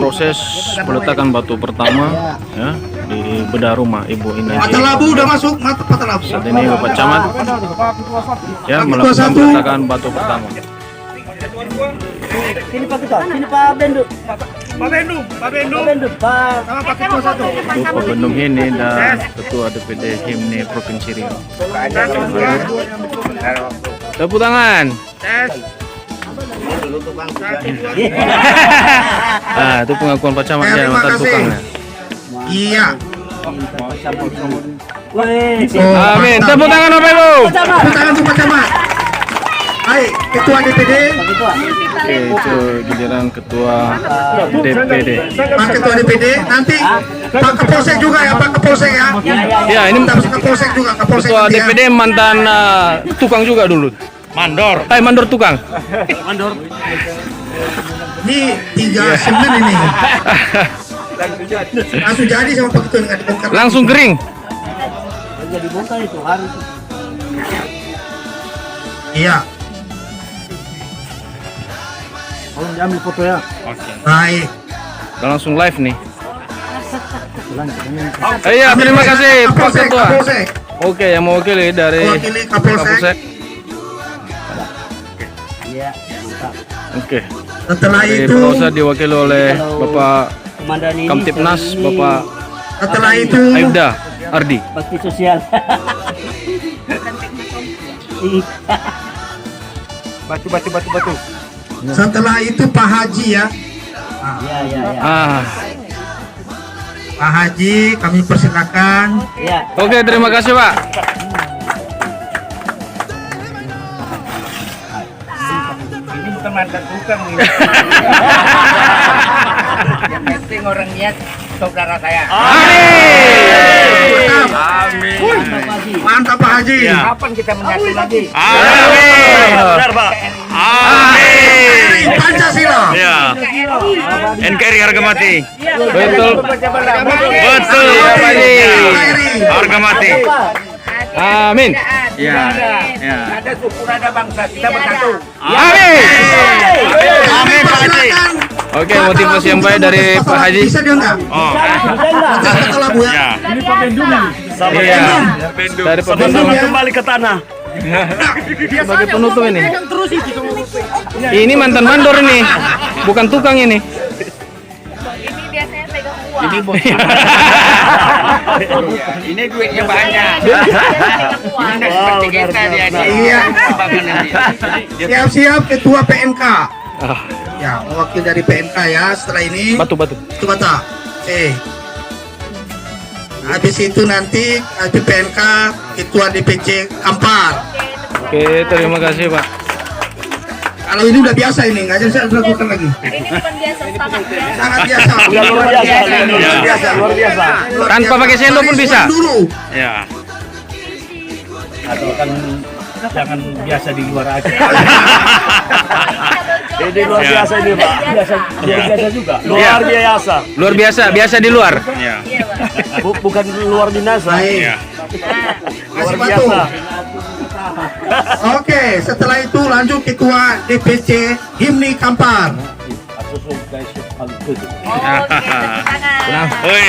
proses peletakan batu pertama ya di bedah rumah Ibu Inaji. Mata labu udah masuk, mata labu. Saat ini Bapak Camat ya melakukan peletakan batu pertama. Sini Pak Ketua, sini Pak Bendu. Pak Bendu, Pak. sama Pak Ketua satu. Untuk Pak Bendum ini dan Ketua DPD HIMNI Provinsi Riau. Tepuk tangan. Nah, itu pengakuan Pak Camat ya, mantan tukangnya. Iya. Amin. Tepuk tangan Bapak Ibu. Tepuk tangan untuk Pak Camat. Hai, Ketua DPD. Oke, itu giliran Ketua DPD. Pak Ketua DPD, nanti Pak Kapolsek juga ya, Pak Kapolsek ya. Ya, ini Kita harus Kapolsek juga, Kapolsek Ketua nanti ya. DPD mantan tukang juga dulu. Mandor. Mandor tukang. Ini 39 ini. Langsung jadi sama Pak Ketua dengan dibongkar. Langsung kering. Jadi bongkar itu harus. Iya. Tolong diambil foto ya. Baik. Udah langsung live nih. Iya, terima kasih Pak Kapolsek, Ketua. Kapolsek. Oke, yang mewakili dari Mewakili Kapolsek. Iya, mantap. Oke. Setelah Dari itu, Polsek diwakili oleh Bapak Komandan ini Kamtipnas, ini Bapak setelah itu, Ayuda Ardi. bakti sosial. Batu. setelah itu Pak Haji ya. Iya. Pak Haji, kami persilakan. Iya. Oke, terima kasih Pak. Ini bukan mantan tukang nih. Yang penting orang niat saudara saya. Amin. Mantap Pak Haji. Kapan kita menyatu lagi? Amin. Benar, Pak. Amin. Pancasila. Ya. NKRI harga mati. Betul. Betul, Pak Haji. Harga mati. Amin. Ya. Ya. Ada syukur ada bangsa kita bersatu. Amin. Kami Pak Haji. persilakan. Oke, motivasi yang baik dari Pak Haji. Bisa dia enggak? Oh. Satu labu ya. Ini Pak Bendum. Iya. Dari Pak Bendum Kembali ke tanah. sebagai penutup ini. Ini mantan mandor ini, bukan tukang ini. Ini biasanya pegang uang. Ini bos. Ini duitnya banyak. Ini nggak seperti kita dia. Iya. Siap-siap Ketua PNK. Ah, Ya, mewakil dari PNK ya. Setelah ini batu. itu bata. Habis itu nanti PNK Ketua DPC Kampar. Oke, terima kasih Pak. Kalau ini udah biasa ini, nggak jadi saya lakukan lagi. Ini bukan biasa, sangat biasa. Sangat biasa. Luar biasa. Tanpa pakai sendok pun bisa. Dulu. Ya. Atau kan jangan biasa di luar aja. Ini luar biasa ini Pak. Biasa juga. Luar biasa. Luar biasa di luar. Ya. Iya, Pak. Bukan luar binasa. Baik. Ya. Kasih batu. Oke, setelah itu lanjut Ketua DPC HIMNI Kampar. Oke, tepuk tangan. Oi.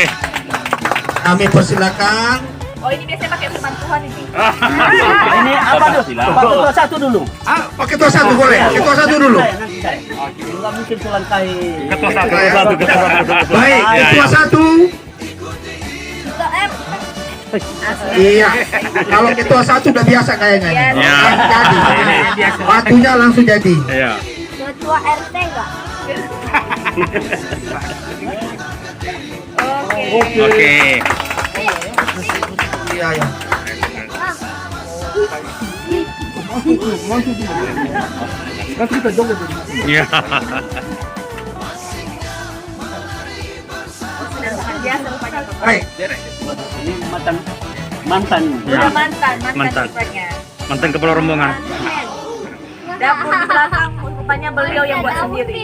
Kami persilakan. Oh, ini biasanya pakai firman Tuhan ini. Ini apa tuh? Pak Ketua satu dulu. Pak Ketua satu boleh. Ketua satu dulu. Nanti saya. Enggak mungkin selangkai. Ketua satu. Baik, Ketua satu. Iya. Kalau Ketua satu udah biasa kayaknya. ini. Biasa. Langsung jadi. Batunya langsung jadi. Ya. Ketua RT enggak? Oke. Oke. Iya, ya. Ya. Sangat biasa rupanya, Pak. Baik. Ini mantan. Udah mantan Mantan. rupanya. Mantan kepala rombongan. Dapur di belakang rupanya beliau yang buat sendiri.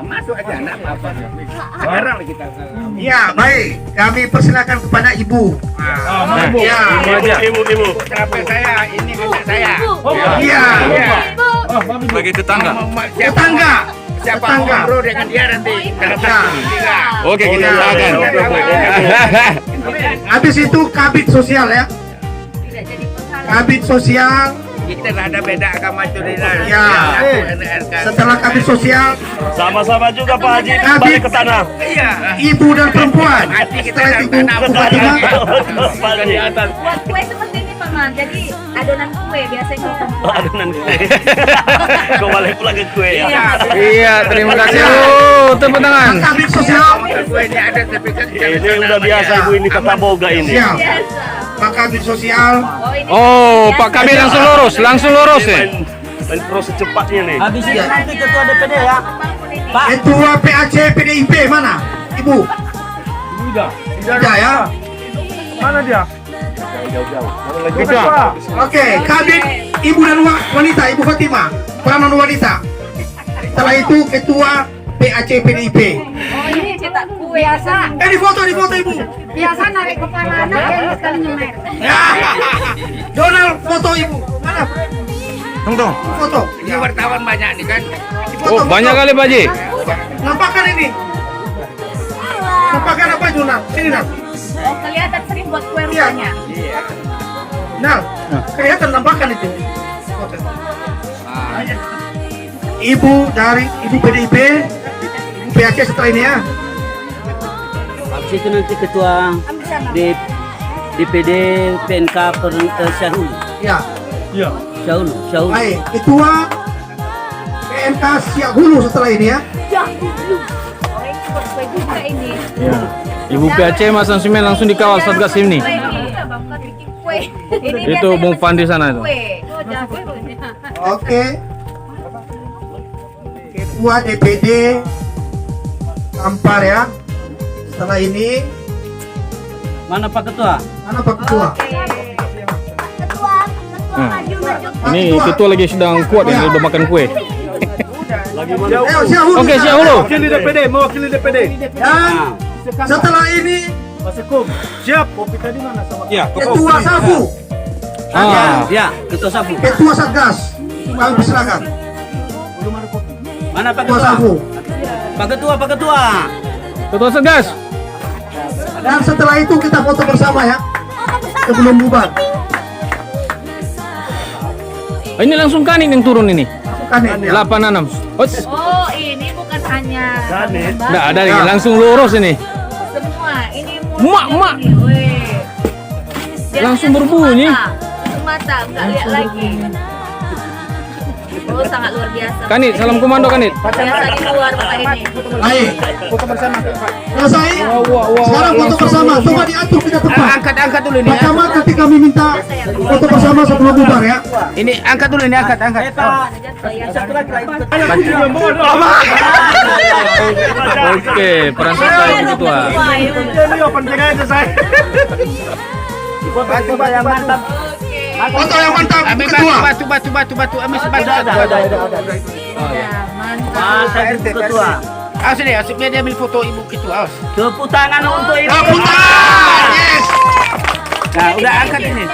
Masuk aja anak apa. Sekarang kita. Iya, baik. Kami persilakan kepada Ibu. Nah, Iya. Ibu. Terapi saya, ini kakak saya. Iya. Ibu. Sebagai tetangga. Tetangga. siapa Tetangga. ngobrol dengan dia nanti. Oke, kita doakan. Habis itu kabit sosial ya. Tidak jadi penghalang. Kabit sosial. Kita ada beda agama itu Dina. Ya. Setelah kabit sosial, Sama-sama juga Pak Haji Kabit. balik ke sana. Iya. ibu dan perempuan. Nanti kita Setelah itu tanam Bu Fatimah. Pak Haji. Buat kue seperti ini Paman. Jadi adonan kue biasanya Aduh kue. Kau balik pula ke kue ya. Iya, terima kasih. Tepuk tangan. Kabit sosial. Gue ini ada tapi kan Ini udah biasa ibu ini kata boga ini. Siap. biasa. Pak kabit sosial. Oh ini. Oh, Pak Kabit langsung lurus ya. Main proses cepatnya nih. Habis itu nanti ketua DPD ya. Pak, Ketua PAC PDIP mana? Ibu. Tidak ya. mana dia? Oke, kabit ibu dan wanita, Ibu Fatimah, peranan wanita. Setelah itu ketua PAC PDIP. Oh ini cetak kue biasa. Di foto Ibu. Biasa narik kepala anak yang sekali nyemer. Ya. Donald foto Ibu. Mana? Tunggu. Foto. ini wartawan banyak nih kan. Oh, banyak kali Pak Haji. Nampakkan ini. Nampakkan apa Donald? Sini Nal. Oh kelihatan sering buat kue Iya. rupanya. Nal. Kelihatan nampakkan itu. Foto. Ibu dari Ibu PDIP, Ibu PAC setelah ini ya. Habis itu nanti ketua DPD PNK Syahul. Ya. Syahul. Baik, ketua PNK Siak Hulu setelah ini ya. Oh ini buat kue juga ini. Ibu PAC Mas Ansumen langsung dikawal Satgas ini. Kue ini. Bukan bikin kue. Ini Itu biasanya Bung masih Fandi sana itu. kue. Oh jangan kue. Oke. Ketua DPD Kampar ya. Setelah ini Mana Pak Ketua? mana Pak Ketua? Ini ketua lagi sedang kuat ini udah makan kue. Ayo Siak Hulu. Oke, Siak Hulu. Mewakili DPD. Dan setelah ini Ketua Safu, Ya, Ketua Sapu. Ketua Satgas. Kami persilakan. Mana Pak Ketua Ketua? Safu. Pak Ketua. Ketua Satgas. Dan setelah itu kita foto bersama ya. Sebelum bubar. Oh, ini langsung Kanit yang turun ini. Kan ya. 86. Oh ini bukan hanya Nggak ada nih, langsung lurus ini. semua. Ini Mak. ini. Weh. Biasanya Langsung berbunyi. Semata, nggak lihat lagi. Oh sangat luar biasa. Kanit, salam komando Kanit. Biasa di luar Bapak ini. Baik. Selesai. Sekarang foto bersama. Coba diatur kita tepat. Angkat dulu ini Pak Camat nanti kami minta foto bersama sebelum bubar ya. Ini angkat dulu ini angkat. Oke, peran serta Ibu Ketua. Foto yang mantap. Bu Ketua. Batu. Amis batu. Masa Ibu Ketua. Awas ini, biar dia ambil foto ibu gitu. Awas. Tepuk tangan untuk Ibu. Putar. Yes. Nah, udah angkat ini.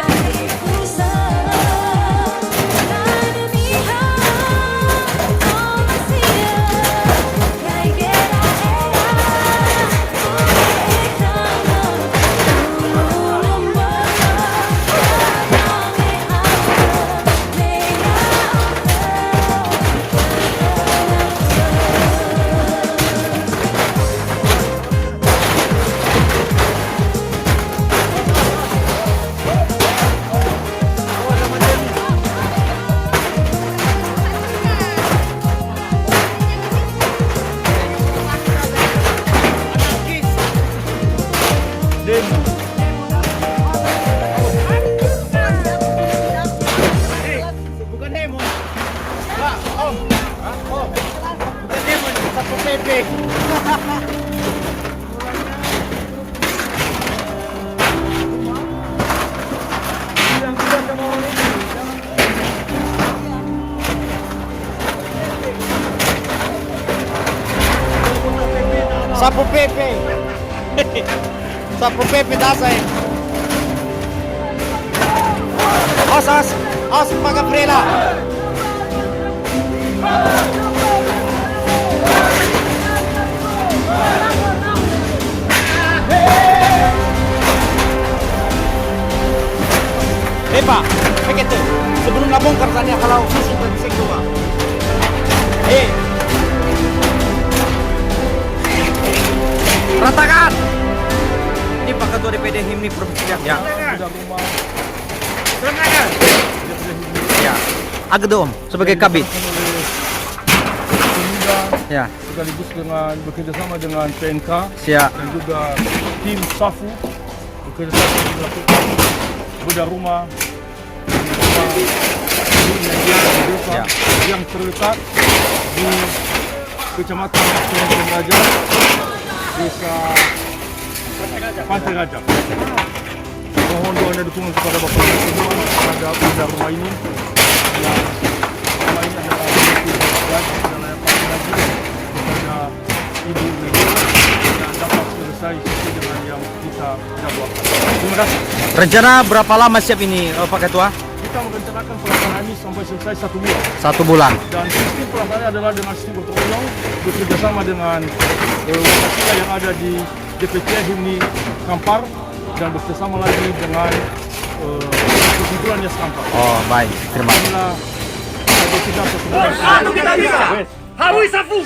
Sapu Pepe. Sapu Pepe dasay. Os pagka prela. Pak, begitu. Sebelum nabongkar tanya kalau susu brengsek dua. Ratakan. Ini Pak Ketua DPD HIMNI Provinsi Aceh. Ya. Ya. Agedom sebagai kabit. Ya. Sekaligus dengan bekerjasama dengan PNK Siap. dan juga tim SAFU bekerjasama melakukan bedah rumah Ya. yang terletak di Kecamatan Sungai Raja, Desa Pantai Raja. Mohon doa dan dukungan kepada Bapak Ibu semua terhadap bedah rumah ini yang rumah ini adalah adalah Pantai Raja kepada Ibu Negara dan dapat selesai sesuai dengan yang kita jadwalkan. Terima kasih. Rencana berapa lama siap ini Pak Ketua? Kita merencanakan pelaksanaan ini sampai selesai 1 bulan. 1 bulan. Dan sistem pelaksanaan adalah dengan sistem gotong royong bekerjasama dengan wakil yang ada di DPC HIMNI Kampar dan bekerjasama lagi dengan kesimpulannya Kampar. Oh, baik. Terima kasih. Inilah kita bisa. Harus sapu.